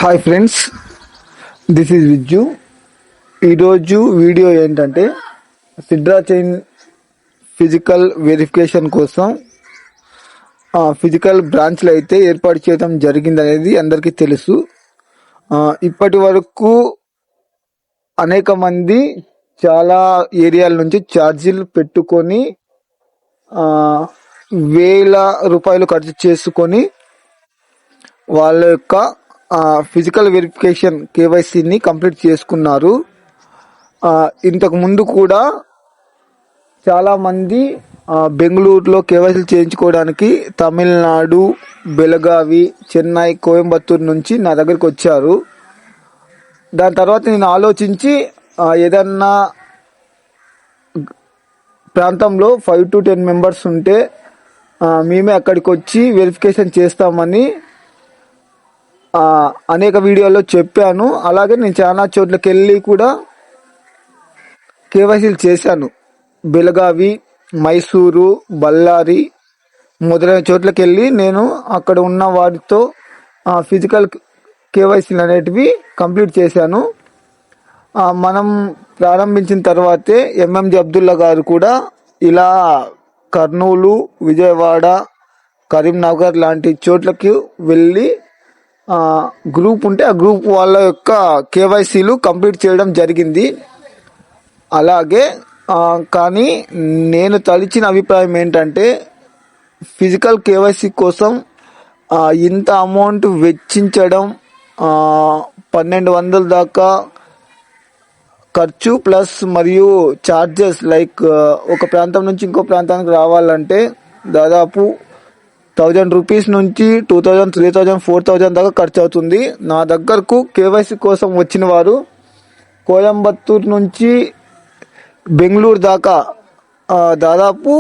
Hi friends, this is Vijju. ఈరోజు video ఏంటంటే సిడ్రా chain physical verification కోసం ఫిజికల్ బ్రాంచ్లు అయితే ఏర్పాటు చేయడం జరిగిందనేది అందరికీ తెలుసు. ఇప్పటి వరకు అనేక మంది చాలా ఏరియాల నుంచి ఛార్జీలు పెట్టుకొని వేల రూపాయలు ఖర్చు చేసుకొని వాళ్ళ యొక్క ఫిజికల్ వెరిఫికేషన్ కేవైసీని కంప్లీట్ చేసుకున్నారు. ఇంతకు ముందు కూడా చాలామంది బెంగళూరులో కేవైసీ చేయించుకోవడానికి తమిళనాడు, బెళగావి, చెన్నై, కోయంబత్తూరు నుంచి నా దగ్గరికి వచ్చారు. దాని తర్వాత నేను ఆలోచించి ఏదన్నా ప్రాంతంలో 5 to 10 మెంబర్స్ ఉంటే మేమే అక్కడికి వచ్చి వెరిఫికేషన్ చేస్తామని అనేక వీడియోల్లో చెప్పాను. అలాగే నేను చాలా చోట్లకి వెళ్ళి కూడా కేవైసీలు చేశాను. బెళగావి, మైసూరు, బళ్ళారి మొదలైన చోట్లకి వెళ్ళి నేను అక్కడ ఉన్న వారితో ఫిజికల్ కేవైసీలు అనేటివి కంప్లీట్ చేశాను. మనం ప్రారంభించిన తర్వాతే ఎంఎంజి అబ్దుల్లా గారు కూడా ఇలా కర్నూలు, విజయవాడ, కరీంనగర్ లాంటి చోట్లకి వెళ్ళి గ్రూప్ ఉంటే ఆ గ్రూప్ వాళ్ళ యొక్క కేవైసీలు కంప్లీట్ చేయడం జరిగింది. అలాగే కానీ నేను తలిచిన అభిప్రాయం ఏంటంటే ఫిజికల్ కేవైసీ కోసం ఇంత అమౌంట్ వెచ్చించడం, 1200 దాకా ఖర్చు ప్లస్ మరియు ఛార్జెస్ లైక్ ఒక ప్రాంతం నుంచి ఇంకో ప్రాంతానికి రావాలంటే దాదాపు 1000 రూపీస్ నుంచి 2000, 3000, 4000 దాకా ఖర్చు అవుతుంది. నా దగ్గరకు కేవైసీ కోసం వచ్చిన వారు కోయంబత్తూరు నుంచి బెంగళూరు దాకా దాదాపు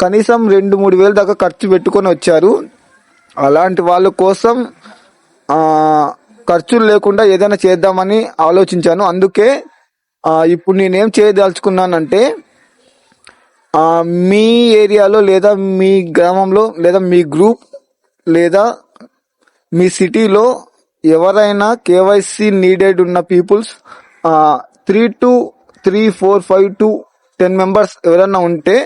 కనీసం 2-3 వేలు దాకా ఖర్చు పెట్టుకొని వచ్చారు. అలాంటి వాళ్ళ కోసం ఖర్చులు లేకుండా ఏదైనా చేద్దామని ఆలోచించాను. అందుకే ఇప్పుడు నేనేం చేయదలుచుకున్నానంటే మీ ఏరియాలో లేదా మీ గ్రామంలో లేదా మీ గ్రూప్ లేదా మీ సిటీలో ఎవరైనా కేవైసీ నీడెడ్ ఉన్న పీపుల్స్ 3 to 4, 5 to 10 మెంబర్స్ ఎవరైనా ఉంటే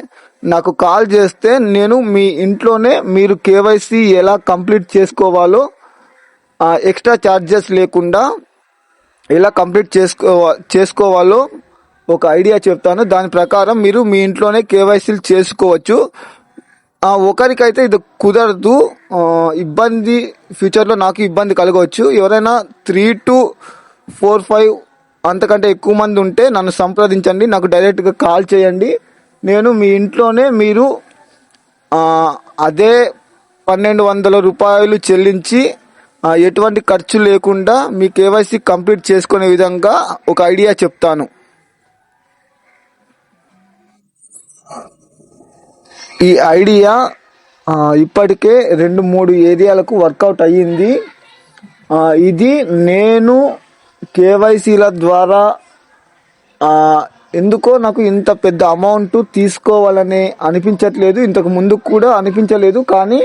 నాకు కాల్ చేస్తే నేను మీ ఇంట్లోనే మీరు కేవైసీ ఎలా కంప్లీట్ చేసుకోవాలో ఎక్స్ట్రా ఛార్జెస్ లేకుండా ఎలా కంప్లీట్ చేసుకోవాలో ఒక ఐడియా చెప్తాను. దాని ప్రకారం మీరు మీ ఇంట్లోనే కేవైసీలు చేసుకోవచ్చు. ఒకరికైతే ఇది కుదరదు, ఇబ్బంది ఫ్యూచర్లో నాకు ఇబ్బంది కలగవచ్చు. ఎవరైనా 3 to 4, 5 అంతకంటే ఎక్కువ మంది ఉంటే నన్ను సంప్రదించండి, నాకు డైరెక్ట్గా కాల్ చేయండి. నేను మీ ఇంట్లోనే మీరు అదే 1200 రూపాయలు చెల్లించి ఎటువంటి ఖర్చు లేకుండా మీ కేవైసీ కంప్లీట్ చేసుకునే విధంగా ఒక ఐడియా చెప్తాను. ఈ ఐడియా ఇప్పటికే 2-3 ఏరియాలకు వర్కౌట్ అయ్యింది. ఇది నేను కేవైసీల ద్వారా ఎందుకో నాకు ఇంత పెద్ద అమౌంట్ తీసుకోవాలని అనిపించట్లేదు, ఇంతకు ముందు కూడా అనిపించలేదు. కానీ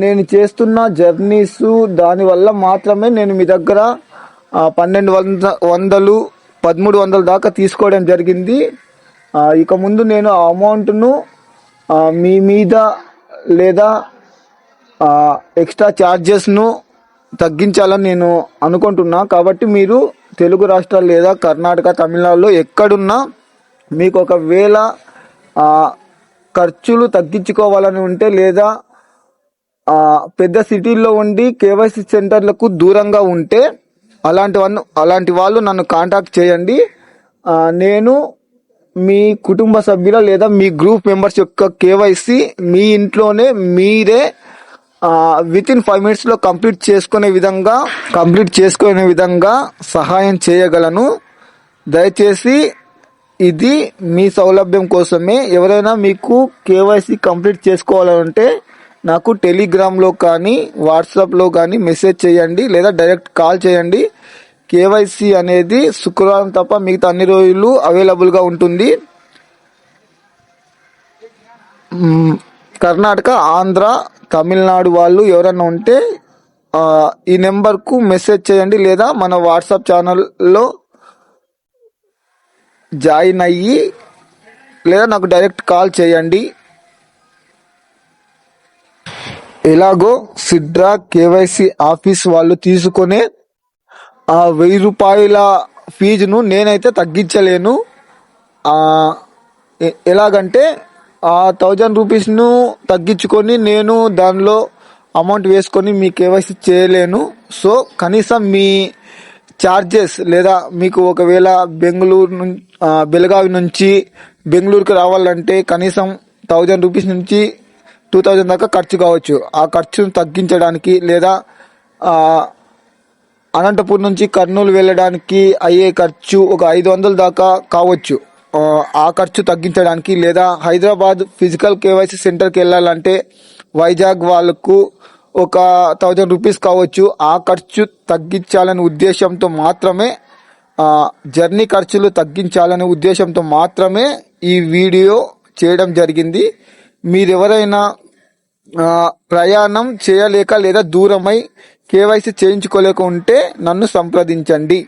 నేను చేస్తున్న జర్నీస్ దానివల్ల మాత్రమే నేను మీ దగ్గర 1200, 1300 దాకా తీసుకోవడం జరిగింది. ఇక ముందు నేను ఆ అమౌంట్ను మీ మీద లేదా ఎక్స్ట్రా ఛార్జెస్ను తగ్గించాలని నేను అనుకుంటున్నా. కాబట్టి మీరు తెలుగు రాష్ట్రాలు లేదా కర్ణాటక, తమిళనాడులో ఎక్కడున్నా మీకు ఒకవేళ ఖర్చులు తగ్గించుకోవాలని ఉంటే లేదా పెద్ద సిటీల్లో ఉండి కేవైసీ సెంటర్లకు దూరంగా ఉంటే అలాంటి వాళ్ళు నన్ను కాంటాక్ట్ చేయండి. నేను మీ కుటుంబ సభ్యుల లేదా మీ గ్రూప్ మెంబర్స్ యొక్క కేవైసీ మీ ఇంట్లోనే మీరే వితిన్ 5 minutesలో కంప్లీట్ చేసుకునే విధంగా సహాయం చేయగలను. దయచేసి ఇది మీ సౌలభ్యం కోసమే. ఎవరైనా మీకు కేవైసీ కంప్లీట్ చేసుకోవాలంటే నాకు టెలిగ్రామ్లో కానీ వాట్సాప్లో కానీ మెసేజ్ చేయండి లేదా డైరెక్ట్ కాల్ చేయండి. కేవైసీ అనేది శుక్రవారం తప్ప మిగతా అన్ని రోజులు అవైలబుల్గా ఉంటుంది. కర్ణాటక, ఆంధ్ర, తమిళనాడు వాళ్ళు ఎవరైనా ఉంటే ఈ నెంబర్కు మెసేజ్ చేయండి, లేదా మన వాట్సాప్ ఛానల్లో జాయిన్ అయ్యి, లేదా నాకు డైరెక్ట్ కాల్ చేయండి. ఎలాగో సిడ్రా కేవైసీ ఆఫీస్ వాళ్ళు తీసుకునే ఆ 1000 రూపాయల ఫీజును నేనైతే తగ్గించలేను. ఎలాగంటే ఆ 1000 రూపీస్ను తగ్గించుకొని నేను దానిలో అమౌంట్ వేసుకొని మీ కేవైసీ చేయలేను. సో కనీసం మీ ఛార్జెస్, లేదా మీకు ఒకవేళ బెళగావి నుంచి బెంగళూరుకి రావాలంటే కనీసం 1000 రూపీస్ నుంచి 2000 దాకా ఖర్చు కావచ్చు. ఆ ఖర్చును తగ్గించడానికి, లేదా అనంతపూర్ నుంచి కర్నూలు వెళ్ళడానికి అయ్యే ఖర్చు ఒక 500 దాకా కావచ్చు. ఆ ఖర్చు తగ్గించడానికి, లేదా హైదరాబాద్ ఫిజికల్ కేవైసీ సెంటర్కి వెళ్ళాలంటే వైజాగ్ వాళ్ళకు ఒక 1000 రూపీస్ కావచ్చు. ఆ ఖర్చు తగ్గించాలనే ఉద్దేశంతో మాత్రమే, జర్నీ ఖర్చులు తగ్గించాలనే ఉద్దేశంతో మాత్రమే ఈ వీడియో చేయడం జరిగింది. మీరెవరైనా ప్రయాణం చేయలేక లేదా దూరమై కేవైసీ చేయించుకోలేక ఉంటే నన్ను సంప్రదించండి.